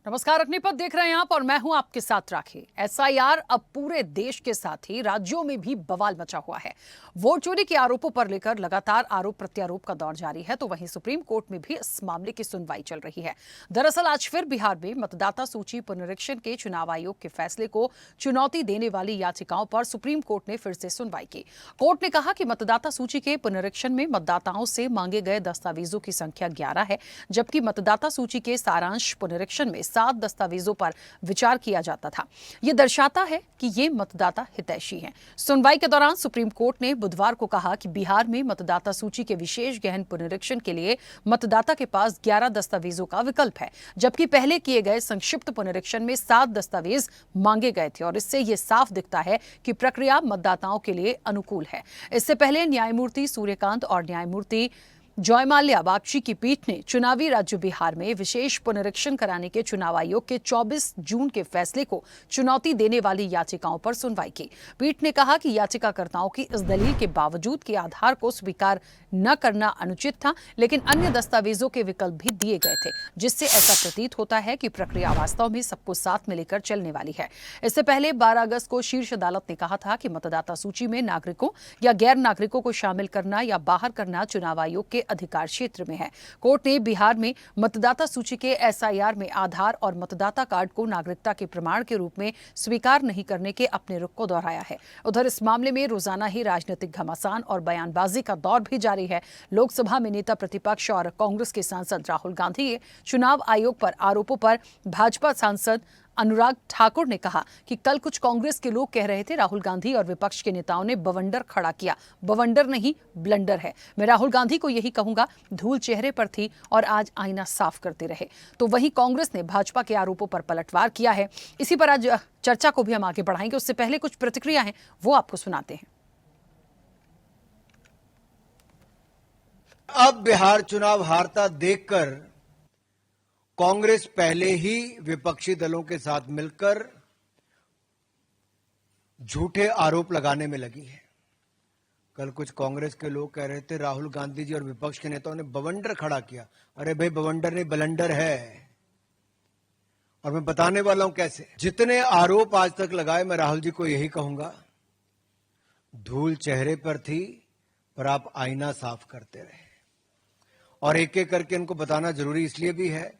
नमस्कार, अग्निपथ देख रहे हैं आप और मैं हूं आपके साथ राखी। एसआईआर अब पूरे देश के साथ ही राज्यों में भी बवाल मचा हुआ है। वोट चोरी के आरोपों पर लेकर लगातार आरोप प्रत्यारोप का दौर जारी है, तो वहीं सुप्रीम कोर्ट में भी इस मामले की सुनवाई चल रही है। दरअसल आज फिर बिहार में मतदाता सूची पुनरीक्षण के चुनाव आयोग के फैसले को चुनौती देने वाली याचिकाओं पर सुप्रीम कोर्ट ने फिर से सुनवाई की। कोर्ट ने कहा कि मतदाता सूची के पुनरीक्षण में मतदाताओं से मांगे गए दस्तावेजों की संख्या 11 है, जबकि मतदाता सूची के सारांश पुनरीक्षण में 7 दस्तावेजों पर विचार किया जाता था। यह दर्शाता है कि ये मतदाता हितैषी हैं। सुनवाई के दौरान सुप्रीम कोर्ट ने बुधवार को कहा कि बिहार में मतदाता सूची के विशेष गहन पुनरीक्षण के लिए मतदाता के पास 11 दस्तावेजों का विकल्प है, जबकि पहले किए गए संक्षिप्त पुनरीक्षण में 7 दस्तावेज मांगे गए थे और इससे यह साफ दिखता है कि प्रक्रिया मतदाताओं के लिए अनुकूल है। इससे पहले न्यायमूर्ति सूर्यकांत और न्यायमूर्ति जयमाल्या बागची की पीठ ने चुनावी राज्य बिहार में विशेष पुनरीक्षण कराने के चुनाव आयोग के 24 जून के फैसले को चुनौती देने वाली याचिकाओं पर सुनवाई की। पीठ ने कहा कि याचिकाकर्ताओं की इस दलील के बावजूद कि आधार को स्वीकार न करना अनुचित था, लेकिन अन्य दस्तावेजों के विकल्प भी दिए गए थे, जिससे ऐसा प्रतीत होता है कि प्रक्रिया वास्तव में सबको साथ में लेकर चलने वाली है। इससे पहले 12 अगस्त को शीर्ष अदालत ने कहा था कि मतदाता सूची में नागरिकों या गैर नागरिकों को शामिल करना या बाहर करना चुनाव आयोग के अधिकार क्षेत्र में है। कोर्ट ने बिहार में मतदाता सूची के एसआईआर में आधार और मतदाता कार्ड को नागरिकता के प्रमाण के रूप में स्वीकार नहीं करने के अपने रुख को दोहराया है। उधर इस मामले में रोजाना ही राजनीतिक घमासान और बयानबाजी का दौर भी जारी है। लोकसभा में नेता प्रतिपक्ष और कांग्रेस के सांसद राहुल गांधी ने चुनाव आयोग पर आरोपों पर भाजपा सांसद अनुराग ठाकुर ने कहा कि कल कुछ कांग्रेस के लोग कह रहे थे राहुल गांधी और विपक्ष के नेताओं ने बवंडर खड़ा किया। बवंडर नहीं, ब्लंडर है। मैं राहुल गांधी को यही कहूंगा, धूल चेहरे पर थी और आज आईना साफ करते रहे। तो वहीं कांग्रेस ने भाजपा के आरोपों पर पलटवार किया है। इसी पर आज चर्चा को भी हम आगे बढ़ाएंगे। उससे पहले कुछ प्रतिक्रिया हैं, वो आपको सुनाते हैं। अब बिहार चुनाव हारता देखकर कांग्रेस पहले ही विपक्षी दलों के साथ मिलकर झूठे आरोप लगाने में लगी है। कल कुछ कांग्रेस के लोग कह रहे थे राहुल गांधी जी और विपक्ष के नेताओं ने बवंडर खड़ा किया। अरे भाई, बवंडर नहीं, ब्लंडर है। और मैं बताने वाला हूं कैसे। जितने आरोप आज तक लगाए, मैं राहुल जी को यही कहूंगा, धूल चेहरे पर थी पर आप आईना साफ करते रहे। और एक एक करके इनको बताना जरूरी इसलिए भी है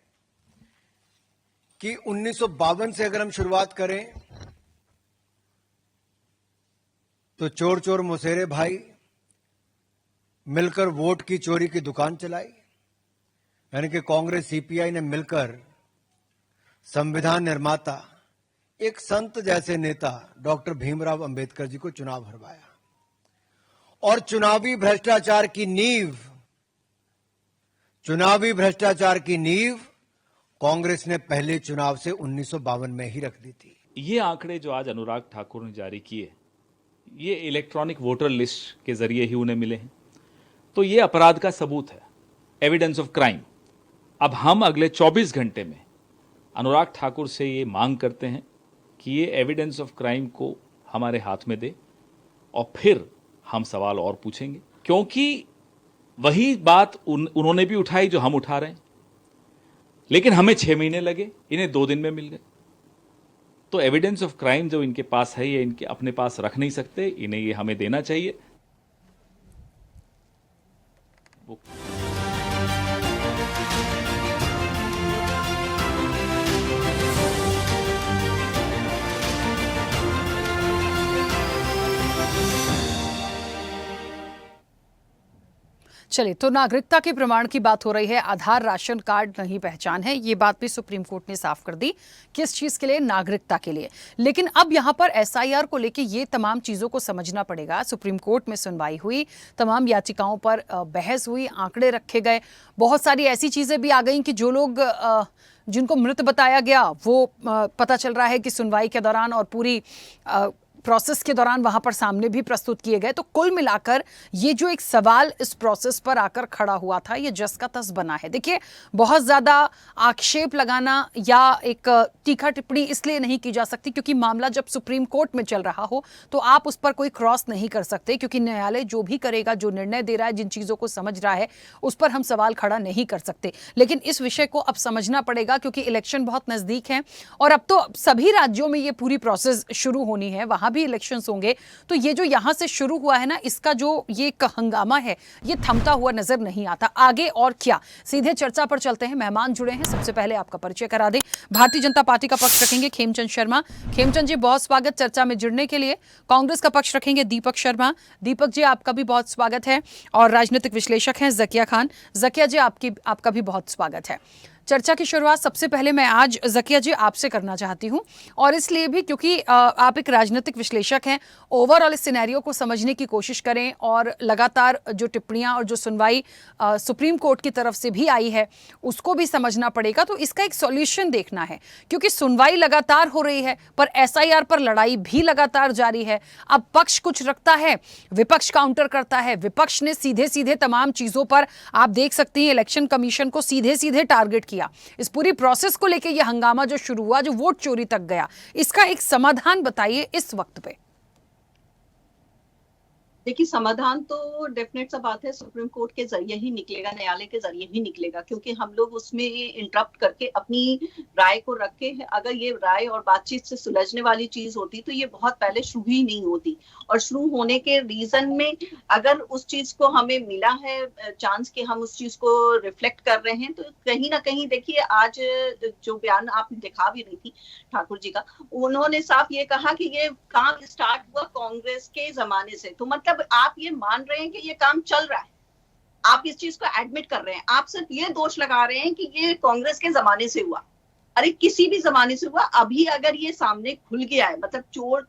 कि 1952 से अगर हम शुरुआत करें तो चोर चोर मुसेरे भाई मिलकर वोट की चोरी की दुकान चलाई। यानी कि कांग्रेस सीपीआई ने मिलकर संविधान निर्माता, एक संत जैसे नेता डॉक्टर भीमराव अंबेडकर जी को चुनाव हरवाया। और चुनावी भ्रष्टाचार की नींव कांग्रेस ने पहले चुनाव से 1952 में ही रख दी थी। ये आंकड़े जो आज अनुराग ठाकुर ने जारी किए, ये इलेक्ट्रॉनिक वोटर लिस्ट के जरिए ही उन्हें मिले हैं। तो ये अपराध का सबूत है, एविडेंस ऑफ क्राइम। अब हम अगले 24 घंटे में अनुराग ठाकुर से ये मांग करते हैं कि ये एविडेंस ऑफ क्राइम को हमारे हाथ में दे और फिर हम सवाल और पूछेंगे, क्योंकि वही बात उन्होंने भी उठाई जो हम उठा रहे हैं। लेकिन हमें 6 महीने लगे, इन्हें 2 दिन में मिल गए। तो एविडेंस ऑफ क्राइम जो इनके पास है, ये इनके अपने पास रख नहीं सकते, इन्हें ये हमें देना चाहिए। चलिए, तो नागरिकता के प्रमाण की बात हो रही है। आधार, राशन कार्ड नहीं पहचान है, ये बात भी सुप्रीम कोर्ट ने साफ कर दी। किस चीज के लिए? नागरिकता के लिए। लेकिन अब यहां पर एसआईआर को लेके ये तमाम चीजों को समझना पड़ेगा। सुप्रीम कोर्ट में सुनवाई हुई, तमाम याचिकाओं पर बहस हुई, आंकड़े रखे गए, बहुत सारी ऐसी चीजें भी आ गई कि जो लोग जिनको मृत बताया गया वो पता चल रहा है कि सुनवाई के दौरान और पूरी प्रोसेस के दौरान वहां पर सामने भी प्रस्तुत किए गए। तो कुल मिलाकर ये जो एक सवाल इस प्रोसेस पर आकर खड़ा हुआ था, ये जस का तस बना है। देखिए, बहुत ज्यादा आक्षेप लगाना या एक तीखा टिप्पणी इसलिए नहीं की जा सकती क्योंकि मामला जब सुप्रीम कोर्ट में चल रहा हो तो आप उस पर कोई क्रॉस नहीं कर सकते, क्योंकि न्यायालय जो भी करेगा, जो निर्णय दे रहा है, जिन चीजों को समझ रहा है, उस पर हम सवाल खड़ा नहीं कर सकते। लेकिन इस विषय को अब समझना पड़ेगा क्योंकि इलेक्शन बहुत नजदीक है और अब तो सभी राज्यों में ये पूरी प्रोसेस शुरू होनी है, वहां भी इलेक्शंस होंगे। तो ये जो यहां से शुरू हुआ है ना, इसका जो ये एक हंगामा है, ये थमता हुआ नजर नहीं आता। आगे और क्या, सीधे चर्चा पर चलते हैं। मेहमान जुड़े हैं, सबसे पहले आपका परिचय करा दें। भारतीय जनता पार्टी का पक्ष रखेंगे खेमचंद शर्मा। खेमचंद जी, बहुत स्वागत चर्चा में जुड़ने के लिए। कांग्रेस का पक्ष रखेंगे दीपक शर्मा। दीपक जी, आपका भी बहुत स्वागत है। और राजनीतिक विश्लेषक हैं जकिया खान। जकिया जी, आपका भी बहुत स्वागत है। चर्चा की शुरुआत सबसे पहले मैं आज जकिया जी आपसे करना चाहती हूं, और इसलिए भी क्योंकि आप एक राजनीतिक विश्लेषक हैं। ओवरऑल इस सिनेरियो को समझने की कोशिश करें और लगातार जो टिप्पणियां और जो सुनवाई सुप्रीम कोर्ट की तरफ से भी आई है उसको भी समझना पड़ेगा। तो इसका एक सॉल्यूशन देखना है क्योंकि सुनवाई लगातार हो रही है पर एसआईआर पर लड़ाई भी लगातार जारी है। अब पक्ष कुछ रखता है, विपक्ष काउंटर करता है। विपक्ष ने सीधे सीधे तमाम चीजों पर, आप देख सकती हैं, इलेक्शन कमीशन को सीधे सीधे टारगेट किया। इस पूरी प्रोसेस को लेकर यह हंगामा जो शुरू हुआ, जो वोट चोरी तक गया, इसका एक समाधान बताइए इस वक्त पे। देखिए, समाधान तो डेफिनेट सा बात है, सुप्रीम कोर्ट के जरिए ही निकलेगा, न्यायालय के जरिए ही निकलेगा, क्योंकि हम लोग उसमें इंटरप्ट करके अपनी राय को रख के, अगर ये राय और बातचीत से सुलझने वाली चीज होती तो ये बहुत पहले शुरू ही नहीं होती। और शुरू होने के रीजन में अगर उस चीज को हमें मिला है चांस कि हम उस चीज को रिफ्लेक्ट कर रहे हैं, तो कहीं ना कहीं देखिए, आज जो बयान आपने दिखा भी रही थी ठाकुर जी का, उन्होंने साफ ये कहा कि ये काम स्टार्ट हुआ कांग्रेस के जमाने से। तो मतलब आप ये मान रहे हैं कि ये काम चल रहा है, आप इस चीज को एडमिट कर रहे हैं, आप सिर्फ ये दोष लगा रहे हैं कि ये कांग्रेस के जमाने से हुआ। अरे किसी भी जमाने से हुआ, अभी अगर ये सामने खुल गया है, मतलब चोर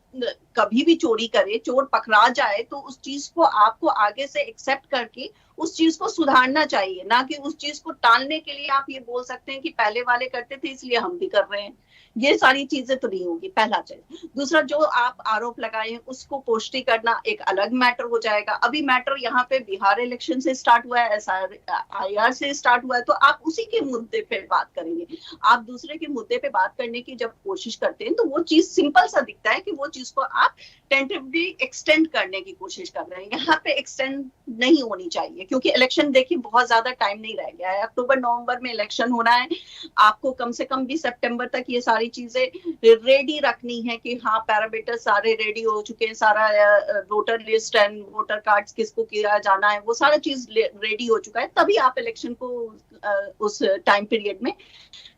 कभी भी चोरी करे, चोर पकड़ा जाए, तो उस चीज को आपको आगे से एक्सेप्ट करके उस चीज को सुधारना चाहिए, ना कि उस चीज को टालने के लिए आप ये बोल सकते हैं कि पहले वाले करते थे इसलिए हम भी कर रहे हैं। ये सारी चीजें तो नहीं होगी, पहला चीज। दूसरा, जो आप आरोप लगाए हैं उसको पुष्टि करना एक अलग मैटर हो जाएगा। अभी मैटर यहाँ पे बिहार इलेक्शन से स्टार्ट हुआ है, एसआईआर से स्टार्ट हुआ है, तो आप उसी के मुद्दे पे बात करेंगे। आप दूसरे के मुद्दे पे बात करने की जब कोशिश करते हैं तो वो चीज सिंपल सा दिखता है कि वो चीज को आप टेंटिवली एक्सटेंड करने की कोशिश कर रहे हैं। यहाँ पे एक्सटेंड नहीं होनी चाहिए, क्योंकि इलेक्शन देखिए बहुत ज्यादा टाइम नहीं रह गया है, अक्टूबर नवंबर में इलेक्शन होना है। आपको कम से कम भी सितंबर तक ये सारी चीजें रेडी रखनी है कि हाँ, पैरामीटर सारे रेडी हो चुके हैं, सारा voter list and voter cards किसको किया जाना है, वो सारा चीज रेडी हो चुका है, तभी आप इलेक्शन को उस टाइम पीरियड में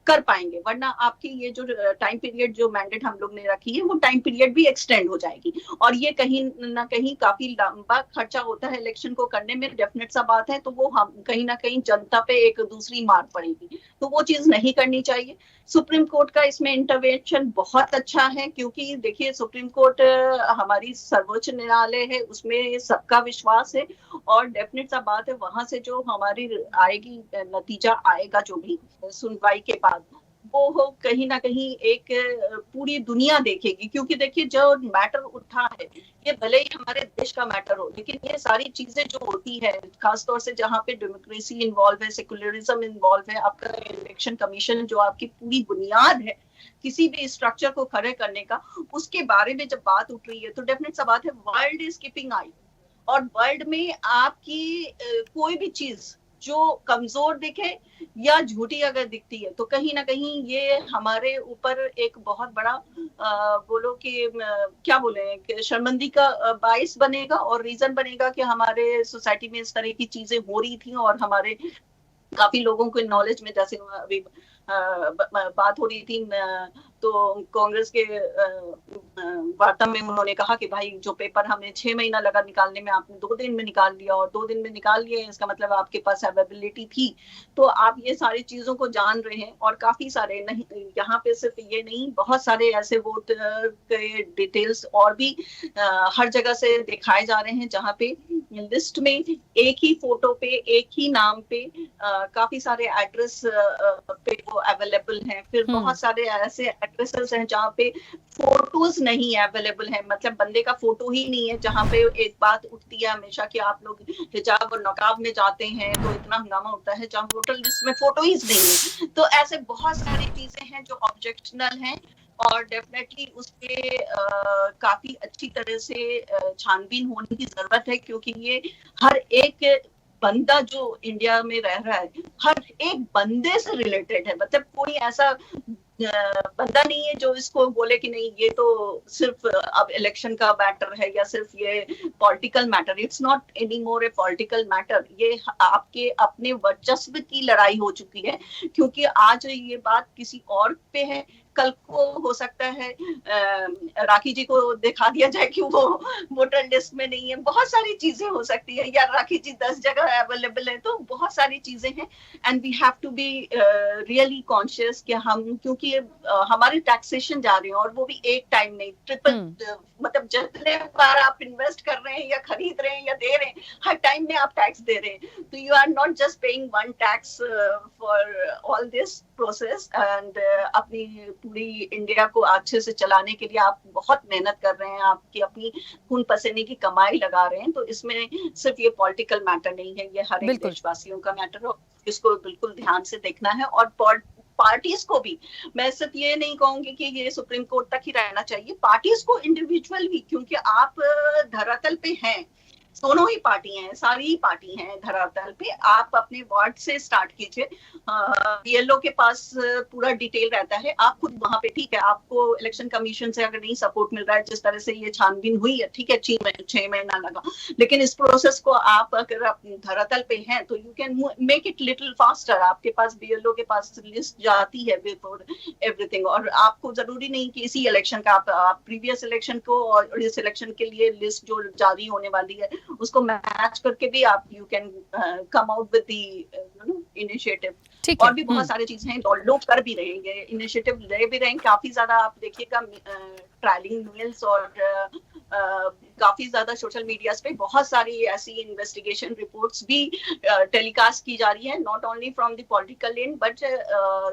कर पाएंगे। वरना आपकी ये जो टाइम पीरियड जो मैंडेट हम लोग ने रखी है, वो टाइम पीरियड भी एक्सटेंड हो जाएगी, और ये कहीं ना कहीं काफी लंबा खर्चा होता है इलेक्शन को करने में, डेफिनेट सा बात है। तो वो हम कहीं ना कहीं जनता पे एक दूसरी मार पड़ेगी, तो वो चीज नहीं करनी चाहिए। सुप्रीम कोर्ट का इसमें इंटरवेंशन बहुत अच्छा है, क्योंकि देखिए सुप्रीम कोर्ट हमारी सर्वोच्च न्यायालय है, उसमें सबका विश्वास है, और डेफिनेट सा बात है वहां से जो हमारी आएगी नतीजा आएगा जो भी सुनवाई के बाद, वो कहीं ना कहीं एक पूरी दुनिया देखेगी। क्योंकि देखिए, जो मैटर उठा है ये भले ही हमारे देश का मैटर हो, लेकिन ये सारी चीजें जो होती है, खासतौर से जहाँ पे डेमोक्रेसी इन्वॉल्व है, सेकुलरिज्म इन्वॉल्व है, आपका इलेक्शन कमीशन जो आपकी पूरी बुनियाद है किसी भी स्ट्रक्चर को खड़े करने का, उसके बारे में जब बात उठ रही है तो डेफिनेट सा बात है वर्ल्ड इज कीपिंग आई। और वर्ल्ड में आपकी कोई भी चीज जो कमजोर दिखे या झूठी अगर दिखती है, तो कहीं ना कहीं ये हमारे ऊपर एक बहुत बड़ा बोलो कि क्या बोले, शर्मिंदगी का बाइस बनेगा और रीजन बनेगा कि हमारे सोसाइटी में इस तरह की चीजें हो रही थी, और हमारे काफी लोगों को नॉलेज में, जैसे अभी बात हो रही थी, तो कांग्रेस के वार्ता में उन्होंने कहा कि भाई जो पेपर हमें 6 महीना लगा निकालने में, आपने 2 दिन में निकाल लिया, और 2 दिन में निकाल लिए, इसका मतलब आपके पास अवेलेबिलिटी थी। तो आप ये सारी चीजों को जान रहे हैं, और काफी सारे नहीं, यहाँ पे सिर्फ ये नहीं, बहुत सारे ऐसे वोट के डिटेल्स और भी हर जगह से दिखाए जा रहे हैं, जहाँ पे लिस्ट में एक ही फोटो पे, एक ही नाम पे काफी सारे एड्रेस पे वो अवेलेबल हैं। फिर बहुत सारे ऐसे एड्रेसेस हैं जहाँ पे 4 फोटोज नहीं अवेलेबल है, मतलब बंदे का फोटो ही नहीं है। जहाँ पे एक बात उठती है हमेशा कि आप लोग हिजाब और नकाब में जाते हैं तो इतना हंगामा होता है, जहाँ वोटर लिस्ट में फोटो ही नहीं है। तो ऐसे बहुत सारी चीजें हैं जो ऑब्जेक्शनल हैं और डेफिनेटली उस पे काफी अच्छी तरह से छानबीन होने की जरूरत है, क्योंकि ये हर एक बंदा जो इंडिया में रह रहा है हर एक बंदे से रिलेटेड है। मतलब कोई ऐसा बंदा नहीं है जो इसको बोले कि नहीं ये तो सिर्फ अब इलेक्शन का मैटर है या सिर्फ ये political matter. It's not any more A political matter, ये आपके अपने वर्चस्व की लड़ाई हो चुकी है। क्योंकि आज ये बात किसी और पे है, कल को हो सकता है राखी जी को दिखा दिया जाए कि वो वोटर लिस्ट में नहीं है। बहुत सारी चीजें हो सकती है, या राखी जी 10 जगह अवेलेबल है, तो बहुत सारी चीजें हैं। And we have to be really conscious कि हम, क्योंकि हमारे टैक्सेशन जा रहे हैं और वो भी एक टाइम नहीं, ट्रिपल, मतलब जितने बार आप इन्वेस्ट कर रहे हैं या खरीद रहे हैं या दे रहे हैं, हर टाइम में आप टैक्स दे रहे हैं। तो you are not just paying one tax for all this process. And अपनी पूरी इंडिया को अच्छे से चलाने के लिए आप बहुत मेहनत कर रहे हैं, आपकी अपनी खून पसीने की कमाई लगा रहे हैं। तो इसमें सिर्फ ये पॉलिटिकल मैटर नहीं है, ये हर एक देशवासियों का मैटर है, इसको बिल्कुल ध्यान से देखना है। और पार्टीज को भी मैं सिर्फ ये नहीं कहूंगी कि ये सुप्रीम कोर्ट तक ही रहना चाहिए, पार्टीज को इंडिविजुअल भी, क्योंकि आप धरातल पे हैं, दोनों ही पार्टी हैं, सारी ही पार्टी हैं धरातल पे। आप अपने वार्ड से स्टार्ट कीजिए, बीएलओ के पास पूरा डिटेल रहता है, आप खुद वहां पे, ठीक है आपको इलेक्शन कमीशन से अगर नहीं सपोर्ट मिल रहा है, जिस तरह से ये छानबीन हुई है, ठीक है 6 महीना लगा, लेकिन इस प्रोसेस को आप अगर अपने धरातल पे हैं तो you can make it little faster. आपके पास बीएलओ के पास लिस्ट जाती है बिफोर एवरीथिंग, और आपको जरूरी नहीं कि इसी इलेक्शन का आप प्रीवियस इलेक्शन को और इस इलेक्शन के लिए लिस्ट जो जारी होने वाली है उसको मैच करके भी आप you can come out with the initiative. और भी बहुत सारी चीजें हैं, लोग कर भी रहे हैं, इनिशिएटिव ले भी रहे हैं काफी ज्यादा। आप देखिएगा ट्रायलिंग मेल्स और काफी ज्यादा सोशल मीडिया पे बहुत सारी ऐसी इन्वेस्टिगेशन रिपोर्ट्स भी टेलीकास्ट की जा रही है, not only from the political and but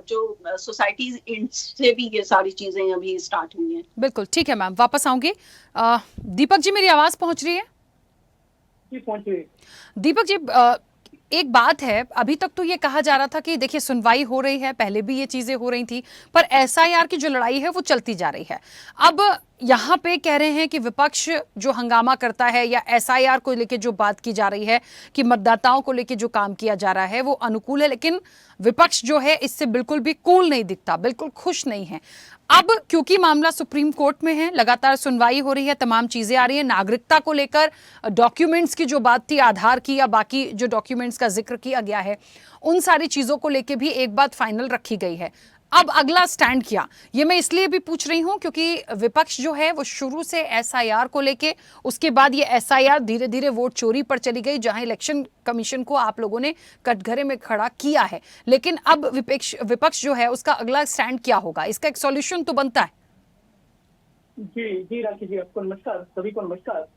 जो सोसाइटीज एंड से भी ये सारी चीजें अभी स्टार्ट हुई हैं। बिल्कुल ठीक है मैम, वापस आऊंगी। दीपक जी, मेरी आवाज पहुंच रही है? दीपक जी, एक बात है, अभी तक तो ये कहा जा रहा था कि देखिए सुनवाई हो रही है, पहले भी ये चीजें हो रही थी, पर एसआईआर की जो लड़ाई है वो चलती जा रही है। अब यहाँ पे कह रहे हैं कि विपक्ष जो हंगामा करता है या एसआईआर को लेके जो बात की जा रही है कि मतदाताओं को लेके जो काम किया जा रहा है वो अनुकूल है, लेकिन विपक्ष जो है इससे बिल्कुल भी कूल नहीं दिखता, बिल्कुल खुश नहीं है। अब क्योंकि मामला सुप्रीम कोर्ट में है, लगातार सुनवाई हो रही है, तमाम चीजें आ रही है, नागरिकता को लेकर डॉक्यूमेंट्स की जो बात थी, आधार की या बाकी जो डॉक्यूमेंट्स का जिक्र किया गया है, उन सारी चीजों को लेकर भी एक बात फाइनल रखी गई है। अब अगला स्टैंड क्या, ये मैं इसलिए भी पूछ रही हूं क्योंकि विपक्ष जो है वो शुरू से एसआईआर को लेके, उसके बाद ये एसआईआर धीरे धीरे वोट चोरी पर चली गई, जहां इलेक्शन कमीशन को आप लोगों ने कटघरे में खड़ा किया है। लेकिन अब विपक्ष जो है उसका अगला स्टैंड क्या होगा, इसका एक सॉल्यूशन तो बनता है। जी जी राखी जी, आपको नमस्कार, सभी को नमस्कार।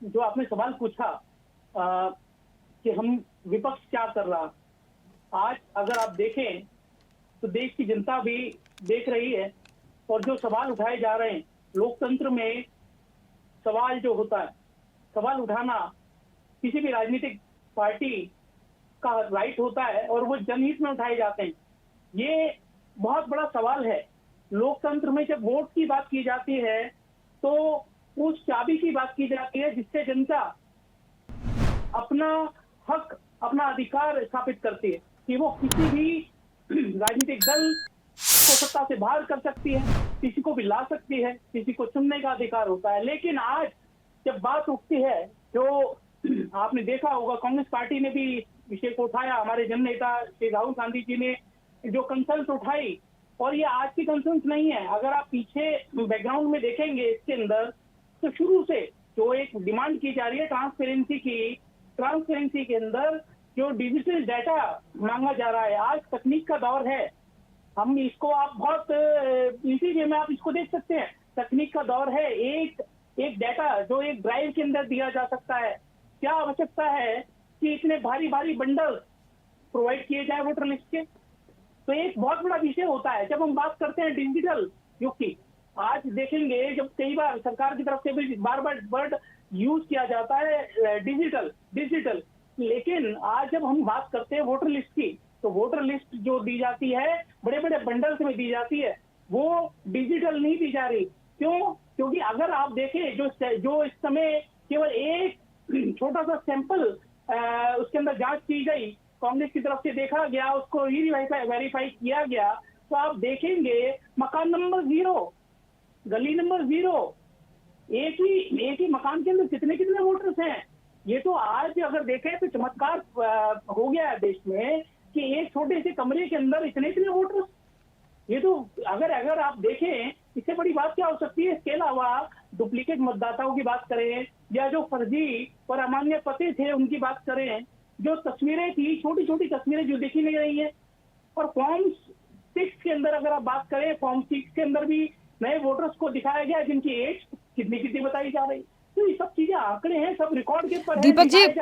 जो आपने सवाल पूछा कि हम विपक्ष क्या कर रहा, आज अगर आप देखें तो देश की जनता भी देख रही है, और जो सवाल उठाए जा रहे हैं, लोकतंत्र में सवाल जो होता है, सवाल उठाना किसी भी राजनीतिक पार्टी का राइट होता है और वो जनहित में उठाए जाते हैं। ये बहुत बड़ा सवाल है। लोकतंत्र में जब वोट की बात की जाती है तो उस चाबी की बात की जाती है जिससे जनता अपना हक, अपना अधिकार स्थापित करती है कि वो किसी भी राजनीतिक दल को सत्ता से बाहर कर सकती है, किसी को भी ला सकती है, किसी को चुनने का अधिकार होता है। लेकिन आज जब बात उठती है, जो आपने देखा होगा कांग्रेस पार्टी ने भी विषय को उठाया, हमारे जन नेता श्री राहुल गांधी जी ने जो कंसर्न्स उठाई, और ये आज की कंसर्न्स नहीं है। अगर आप पीछे बैकग्राउंड में देखेंगे इसके अंदर, तो शुरू से जो एक डिमांड की जा रही है ट्रांसपेरेंसी की, ट्रांसपेरेंसी के अंदर जो डिजिटल डाटा मांगा जा रहा है, आज तकनीक का दौर है। हम इसको आप बहुत इसी वे में आप इसको देख सकते हैं, तकनीक का दौर है। एक डाटा जो एक ड्राइव के अंदर दिया जा सकता है, क्या आवश्यकता है कि इतने भारी भारी बंडल प्रोवाइड किए जाए वोटर लिस्ट के। तो एक बहुत बड़ा विषय होता है जब हम बात करते हैं डिजिटल युग की, आज देखेंगे जब कई बार सरकार की तरफ से भी बार बार वर्ड यूज किया जाता है डिजिटल डिजिटल, लेकिन आज जब हम बात करते हैं वोटर लिस्ट की, तो वोटर लिस्ट जो दी जाती है बड़े बड़े बंडल्स में दी जाती है, वो डिजिटल नहीं दी जा रही। क्यों? क्योंकि अगर आप देखें जो इस समय केवल एक छोटा सा सैंपल उसके अंदर जांच की गई, कांग्रेस की तरफ से देखा गया, उसको वेरीफाई किया गया, तो आप देखेंगे मकान नंबर 0, गली नंबर 0, एक ही मकान के अंदर कितने कितने वोटर्स हैं। ये तो आज अगर देखें तो चमत्कार हो गया है देश में कि एक छोटे से कमरे के अंदर इतने इतने वोटर्स। ये तो अगर आप देखें, इससे बड़ी बात क्या हो सकती है। इसके अलावा डुप्लीकेट मतदाताओं की बात करें या जो फर्जी और अमान्य पते थे उनकी बात करें, जो तस्वीरें थी, छोटी छोटी तस्वीरें जो देखी नहीं रही है। और फॉर्म 6 के अंदर अगर आप बात करें, फॉर्म 6 के अंदर भी नए वोटर्स को दिखाया गया जिनकी एज कितनी कितनी बताई जा रही। तो ये सब चीजें आंकड़े हैं, सब रिकॉर्ड के ऊपर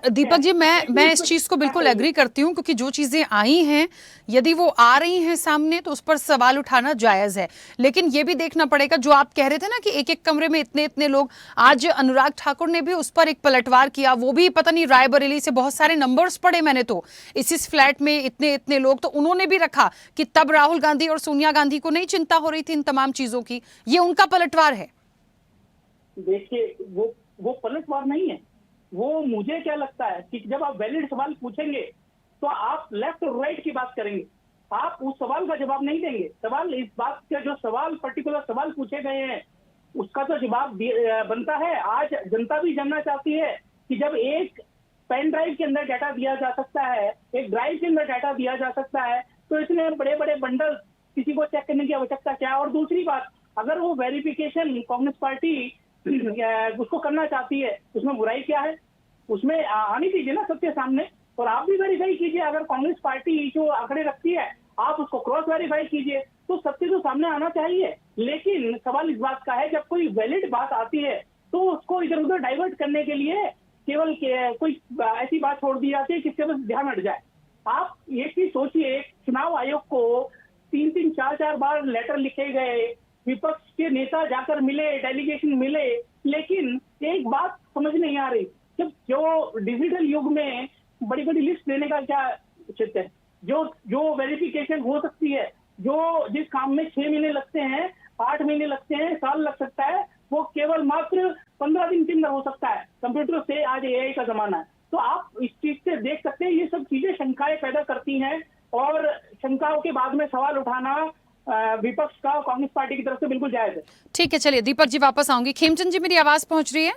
दीपक जी मैं इस चीज को बिल्कुल एग्री करती हूँ, क्योंकि जो चीजें आई हैं यदि वो आ रही हैं सामने तो उस पर सवाल उठाना जायज है, लेकिन ये भी देखना पड़ेगा। जो आप कह रहे थे ना कि एक एक कमरे में इतने इतने लोग, आज अनुराग ठाकुर ने भी उस पर एक पलटवार किया, वो भी पता नहीं रायबरेली से बहुत सारे नंबर्स पढ़े मैंने तो, इस फ्लैट में इतने इतने लोग, तो उन्होंने भी रखा कि तब राहुल गांधी और सोनिया गांधी को नहीं चिंता हो रही थी इन तमाम चीजों की। ये उनका पलटवार है। देखिए वो पलटवार नहीं है। वो मुझे क्या लगता है कि जब आप वैलिड सवाल पूछेंगे तो आप लेफ्ट और राइट की बात करेंगे, आप उस सवाल का जवाब नहीं देंगे। सवाल इस बात के, जो सवाल पर्टिकुलर सवाल पूछे गए हैं उसका तो जवाब बनता है। आज जनता भी जानना चाहती है कि जब एक पेन ड्राइव के अंदर डाटा दिया जा सकता है, एक ड्राइव के अंदर डाटा दिया जा सकता है, तो इसमें बड़े बड़े बंडल किसी को चेक करने की आवश्यकता क्या। और दूसरी बात, अगर वो वेरिफिकेशन कांग्रेस पार्टी उसको करना चाहती है, उसमें बुराई क्या है? उसमें आनी दीजिए ना सबके सामने, और आप भी वेरीफाई कीजिए। अगर कांग्रेस पार्टी जो आंकड़े रखती है आप उसको क्रॉस वेरीफाई कीजिए, तो सत्य तो सामने आना चाहिए। लेकिन सवाल इस बात का है, जब कोई वैलिड बात आती है तो उसको इधर उधर डाइवर्ट करने के लिए केवल कोई ऐसी बात छोड़ दी जाती है किससे बस ध्यान हट जाए। आप ये चीज सोचिए, चुनाव आयोग को 3-3, 4-4 बार लेटर लिखे गए, विपक्ष के नेता जाकर मिले, डेलीगेशन मिले, लेकिन एक बात समझ नहीं आ रही, जब जो डिजिटल युग में बड़ी बड़ी लिस्ट देने का क्या उचित है? जो वेरिफिकेशन हो सकती है, जो जिस काम में 6 महीने लगते हैं, 8 महीने लगते हैं, साल लग सकता है, वो केवल मात्र 15 दिन के अंदर हो सकता है। कंप्यूटर से आज एआई का जमाना है, तो आप इस चीज से देख सकते हैं ये सब चीजें शंकाएं पैदा करती हैं, और शंकाओं के बाद में सवाल उठाना विपक्ष का कांग्रेस पार्टी की तरफ से बिल्कुल जायज है। ठीक है, चलिए दीपक जी वापस आऊंगी। खेमचंद जी, मेरी आवाज पहुंच रही है?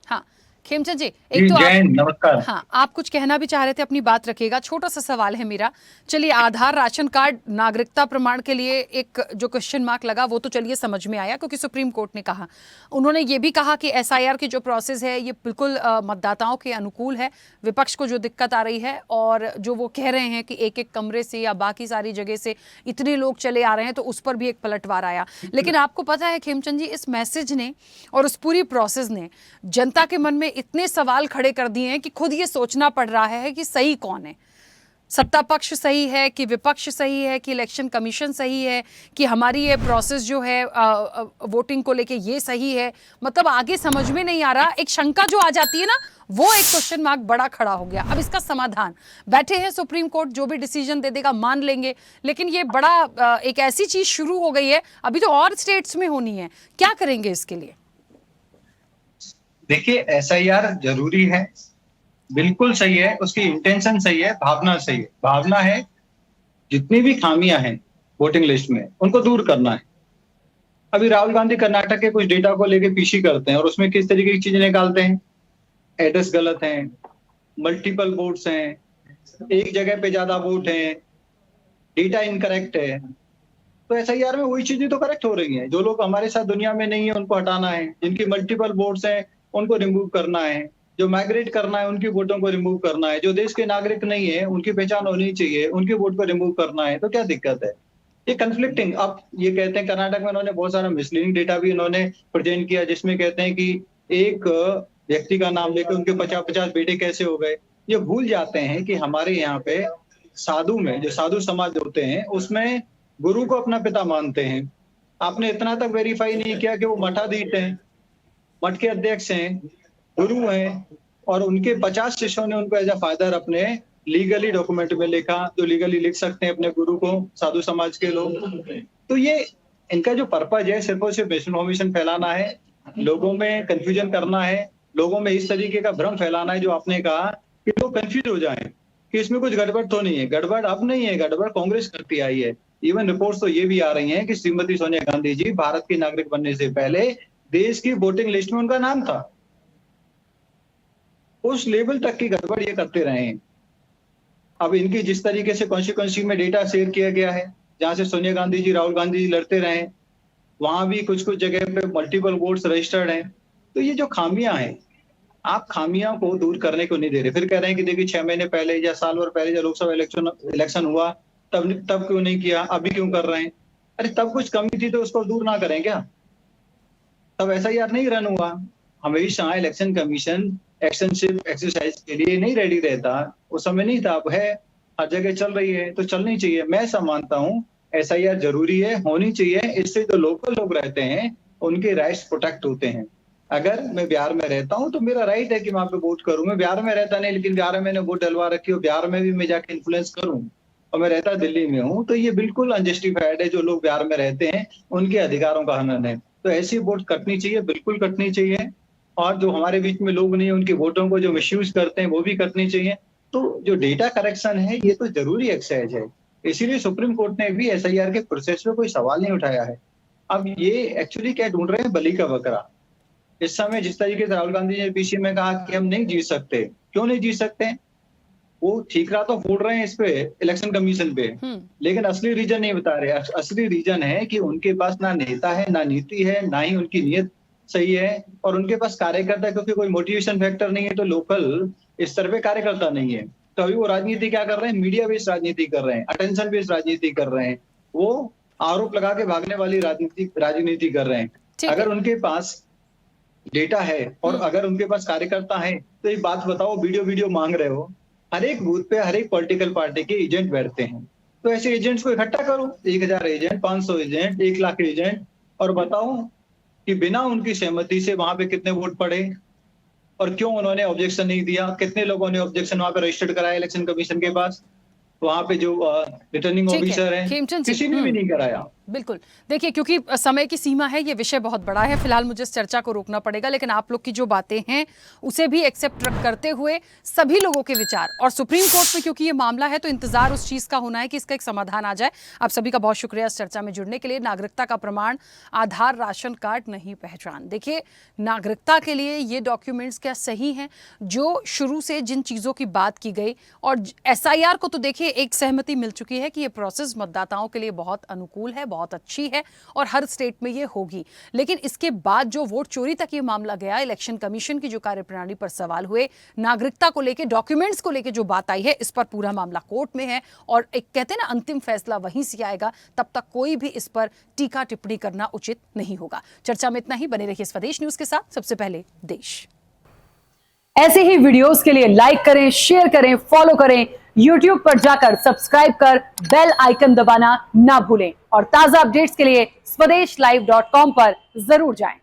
हाँ खेमचंद जी, एक तो आप, नमस्कार। हाँ आप कुछ कहना भी चाह रहे थे, अपनी बात रखिएगा। छोटा सा सवाल है मेरा। चलिए, आधार, राशन कार्ड, नागरिकता प्रमाण के लिए एक जो क्वेश्चन मार्क लगा वो तो चलिए समझ में आया, क्योंकि सुप्रीम कोर्ट ने कहा, उन्होंने ये भी कहा कि एसआईआर की जो प्रोसेस है ये बिल्कुल मतदाताओं के अनुकूल है। विपक्ष को जो दिक्कत आ रही है और जो वो कह रहे हैं कि एक एक कमरे से या बाकी सारी जगह से इतने लोग चले आ रहे हैं, तो उस पर भी एक पलटवार आया। लेकिन आपको पता है खेमचंद जी, इस मैसेज ने और उस पूरी प्रोसेस ने जनता के मन में इतने सवाल खड़े कर दिए हैं कि खुद ये सोचना पड़ रहा है कि सही कौन है। सत्ता पक्ष सही है कि विपक्ष सही है कि इलेक्शन कमीशन सही है कि हमारी ये प्रोसेस जो है वोटिंग को लेके ये सही है। मतलब आगे समझ में नहीं आ रहा। एक शंका जो आ जाती है ना, वो एक क्वेश्चन मार्क बड़ा खड़ा हो गया। अब इसका समाधान, बैठे हैं सुप्रीम कोर्ट, जो भी डिसीजन दे देगा मान लेंगे, लेकिन ये बड़ा एक ऐसी चीज शुरू हो गई है, अभी तो और स्टेट्स में होनी है। क्या करेंगे इसके लिए? देखिए, एसआईआर जरूरी है, बिल्कुल सही है, उसकी इंटेंशन सही है, भावना सही है। भावना है जितनी भी खामियां हैं वोटिंग लिस्ट में उनको दूर करना है। अभी राहुल गांधी कर्नाटक के कुछ डेटा को लेके पीसी करते हैं और उसमें किस तरीके की चीजें निकालते हैं। एड्रेस गलत है, मल्टीपल वोट्स हैं, एक जगह पे ज्यादा वोट है, डेटा इनकरेक्ट है। तो एसआईआर में वही चीजें तो करेक्ट हो रही हैं। जो लोग हमारे साथ दुनिया में नहीं है उनको हटाना है, जिनकी मल्टीपल वोट्स हैं उनको रिमूव करना है, जो माइग्रेट करना है उनकी वोटों को रिमूव करना है, जो देश के नागरिक नहीं है उनकी पहचान होनी चाहिए, उनके वोट को रिमूव करना है। तो क्या दिक्कत है? ये कंफ्लिक्टिंग, आप ये कहते हैं कर्नाटक में उन्होंने बहुत सारा मिसलीडिंग डेटा भी इन्होंने प्रेजेंट किया, जिसमें कहते हैं कि एक व्यक्ति का नाम लेकर उनके 50-50 बेटे कैसे हो गए। ये भूल जाते हैं कि हमारे यहाँ पे साधु में, जो साधु समाज होते हैं, उसमें गुरु को अपना पिता मानते हैं। आपने इतना तक वेरीफाई नहीं किया कि वो मठाधीश हैं, मठ के अध्यक्ष हैं, गुरु हैं, और उनके 50 शिष्यों ने उनको एज अ फादर अपने लीगली डॉक्यूमेंट में लिखा, जो लीगली लिख सकते हैं अपने गुरु को साधु समाज के लोग। तो ये इनका जो पर्पज है सिर्फ और सिर्फ मिसइन्फॉर्मेशन फैलाना है, लोगों में कंफ्यूजन करना है, लोगों में इस तरीके का भ्रम फैलाना है जो आपने कहा, कि लोग कंफ्यूज हो जाएं कि इसमें कुछ गड़बड़ तो नहीं है। गड़बड़ अब नहीं है, गड़बड़ कांग्रेस करती आई है। इवन रिपोर्ट्स तो ये भी आ रही हैं कि श्रीमती सोनिया गांधी जी भारत के नागरिक बनने से पहले देश की वोटिंग लिस्ट में उनका नाम था। उस लेवल तक की गड़बड़ ये करते रहे हैं। अब इनकी जिस तरीके से कॉन्स्टिट्यूएंसी में डेटा शेयर किया गया है, जहां से सोनिया गांधी जी, राहुल गांधी जी लड़ते रहे, वहां भी कुछ कुछ जगह पे मल्टीपल वोट्स रजिस्टर्ड हैं। तो ये जो खामियां हैं, आप खामियां को दूर करने को नहीं दे रहे। फिर कह रहे हैं कि देखिए 6 महीने पहले या साल भर पहले जब लोकसभा इलेक्शन हुआ तब क्यों नहीं किया, अभी क्यों कर रहे हैं? अरे तब कुछ कमी थी तो उसको दूर ना करें क्या? तब SIR नहीं रन हुआ। हमेशा इलेक्शन कमीशन एक्सटेंसिव एक्सरसाइज के लिए नहीं रेडी रहता, उस समय नहीं था, अब है, हर जगह चल रही है, तो चलनी चाहिए। मैं ऐसा मानता हूँ SIR जरूरी है, होनी चाहिए। इससे जो लोकल लोग रहते हैं उनके राइट्स प्रोटेक्ट होते हैं। अगर मैं बिहार में रहता हूँ तो मेरा राइट है कि मैं वहां पे वोट करूँ। मैं बिहार में रहता नहीं, लेकिन बिहार में मैंने वोट डलवा रखी हो, बिहार में भी मैं जाके इन्फ्लुएंस करूँ, और मैं रहता दिल्ली में हूँ, तो ये बिल्कुल अनजस्टिफाइड है। जो लोग बिहार में रहते हैं उनके अधिकारों का हनन है। तो ऐसी वोट कटनी चाहिए, बिल्कुल कटनी चाहिए। और जो हमारे बीच में लोग नहीं है, उनके वोटों को जो मिसयूज करते हैं, वो भी कटनी चाहिए। तो जो डेटा करेक्शन है, ये तो जरूरी एक्सरसाइज है। इसीलिए सुप्रीम कोर्ट ने भी SIR के प्रोसेस में कोई सवाल नहीं उठाया है। अब ये एक्चुअली क्या ढूंढ रहे हैं? बलि का बकरा। इस समय जिस तरीके से राहुल गांधी ने PC में कहा कि हम नहीं जीत सकते, क्यों नहीं जीत सकते? वो ठीकरा तो फोड़ रहे हैं इस पे, इलेक्शन कमीशन पे, लेकिन असली रीजन नहीं बता रहे। असली रीजन है कि उनके पास ना नेता है, ना नीति है, ना ही उनकी नीयत सही है, और उनके पास कार्यकर्ता, क्योंकि कोई मोटिवेशन फैक्टर नहीं है, तो लोकल स्तर पे कार्यकर्ता नहीं है। तो अभी वो राजनीति क्या कर रहे हैं? मीडिया बेस्ड राजनीति कर रहे हैं, अटेंशन बेस्ड राजनीति कर रहे हैं, वो आरोप लगा के भागने वाली राजनीति कर रहे हैं। अगर उनके पास डेटा है और अगर उनके पास कार्यकर्ता है, तो एक बात बताओ, वीडियो मांग रहे हो, हर एक बूथ पे हर एक पॉलिटिकल पार्टी के एजेंट बैठते हैं, तो ऐसे एजेंट्स को इकट्ठा करो, 1000 एजेंट, 500 एजेंट, 1 लाख एजेंट, और बताओ कि बिना उनकी सहमति से वहां पे कितने वोट पड़े और क्यों उन्होंने ऑब्जेक्शन नहीं दिया, कितने लोगों ने ऑब्जेक्शन वहां पे रजिस्टर्ड कराया इलेक्शन कमीशन के पास, वहां पे जो रिटर्निंग ऑफिसर हैं, किसी ने भी नहीं कराया। बिल्कुल। देखिए, क्योंकि समय की सीमा है, ये विषय बहुत बड़ा है, फिलहाल मुझे इस चर्चा को रोकना पड़ेगा, लेकिन आप लोग की जो बातें हैं उसे भी एक्सेप्ट करते हुए सभी लोगों के विचार, और सुप्रीम कोर्ट में क्योंकि ये मामला है तो इंतजार उस चीज का होना है कि इसका एक समाधान आ जाए। आप सभी का बहुत शुक्रिया इस चर्चा में जुड़ने के लिए। नागरिकता का प्रमाण, आधार, राशन कार्ड नहीं पहचान। देखिए, नागरिकता के लिए ये डॉक्यूमेंट्स क्या सही हैं? जो शुरू से जिन चीजों की बात की गई, और SIR को तो देखिए एक सहमति मिल चुकी है कि ये प्रोसेस मतदाताओं के लिए बहुत अनुकूल है, बहुत अच्छी है, और हर स्टेट में ये होगी। लेकिन इसके बाद जो वोट चोरी तक ये मामला गया, इलेक्शन कमीशन की जो कार्यप्रणाली पर सवाल हुए, नागरिकता को लेके, डॉक्यूमेंट्स को लेके जो बात आई है, इस पर पूरा मामला कोर्ट में है, और एक कहते हैं ना, अंतिम फैसला वहीं से आएगा। तब तक कोई भी इस पर टीका टिप्पणी करना उचित नहीं होगा। चर्चा में इतना ही। बने रहिए स्वदेश न्यूज के साथ। सबसे पहले देश। ऐसे ही वीडियोस के लिए लाइक करें, शेयर करें, फॉलो करें। YouTube पर जाकर सब्सक्राइब कर बेल आइकन दबाना ना भूलें, और ताजा अपडेट्स के लिए swedeshlive.com पर जरूर जाएं।